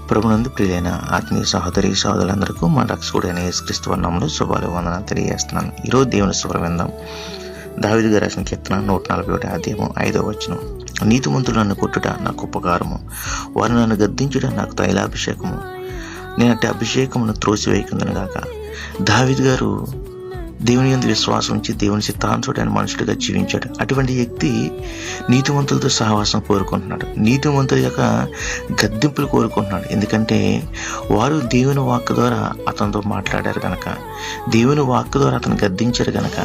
ప్రభునందు ప్రియులైన ఆత్మీయ సహోదరి సహోదరులందరికీ మా రక్షకుడైన యేసుక్రీస్తు నామములో శుభాలు వందనాలు తెలియజేస్తున్నాను. ఈరోజు దేవుని స్వరం విందాం. దావీదు గారు రాసిన కీర్తన 141 అధ్యాయము 5వ వచనం. నీతిమంతులు నన్ను కొట్టుట నాకు ఉపకారము, వారు నన్ను గద్దించుట నాకు తైలాభిషేకము, నేనట్టి అభిషేకమును త్రోసివేయకుందును గాక. దావీదు గారు దేవుని యందు విశ్వాసం ఉంచి దేవుని చిత్తానుసారమైన మనుషుడిగా జీవించాడు. అటువంటి వ్యక్తి నీతిమంతులతో సహవాసం కోరుకుంటున్నాడు, నీతిమంతుల యొక్క గద్దింపులు కోరుకుంటున్నాడు. ఎందుకంటే వారు దేవుని వాక్ ద్వారా అతనితో మాట్లాడారు కనుక, దేవుని వాక్ ద్వారా అతను గద్దించారు కనుక,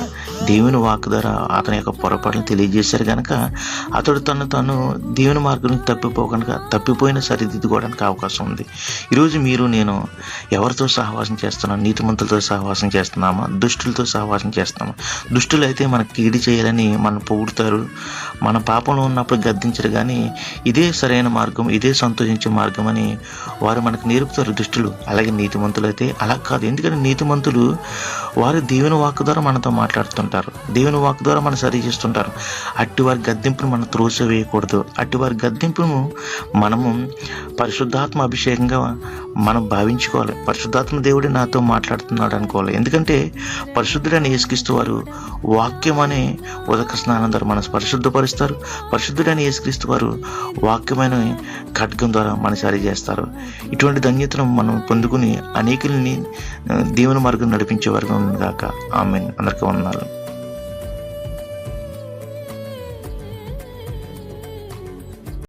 దేవుని వాక్ ద్వారా అతని యొక్క పొరపాటును తెలియజేశారు కనుక అతడు తను దేవుని మార్గం నుంచి తప్పిపోయిన సరిదిద్దుకోవడానికి అవకాశం ఉంది. ఈరోజు మీరు నేను ఎవరితో సహవాసం చేస్తున్నాం? నీతిమంతులతో సహవాసం చేస్తున్నామా? దుష్టులతో సహవాసం చేస్తాము? దుష్టులు అయితే మనకు కీడి చేయాలని మనం పొగుడుతారు, మన పాపంలో ఉన్నప్పుడు గద్దించరు, కానీ ఇదే సరైన మార్గం, ఇదే సంతోషించే మార్గం అని వారు మనకు నేర్పుతారు దుష్టులు. అలాగే నీతిమంతులు అయితే అలా కాదు. ఎందుకంటే నీతిమంతులు వారు దేవుని వాక్ ద్వారా మనతో మాట్లాడుతుంటారు, దేవుని వాక్ ద్వారా మనం సరి చేస్తుంటారు. అట్టి వారి గద్దింపును మనం త్రోసివేయకూడదు. అట్టి వారి గద్దింపును మనము పరిశుద్ధాత్మ అభిషేకంగా మనం భావించుకోవాలి. పరిశుద్ధాత్మ దేవుడే నాతో మాట్లాడుతున్నాడు అనుకోవాలి. ఎందుకంటే పరిశుద్ధుడైన యేసుక్రీస్తు వారు వాక్యం అనే ఉదక స్నానం ద్వారా మనసు పరిశుద్ధపరుస్తారు. పరిశుద్ధుడైన యేసుక్రీస్తు వారు వాక్యమైన ఖడ్గం ద్వారా మన సరి చేస్తారు. ఇటువంటి ధన్యతను మనం పొందుకుని అనేకుల్ని దేవుని మార్గం నడిపించే వర్గం గాక. ఆమేన్. అందరికీ వందనాలు.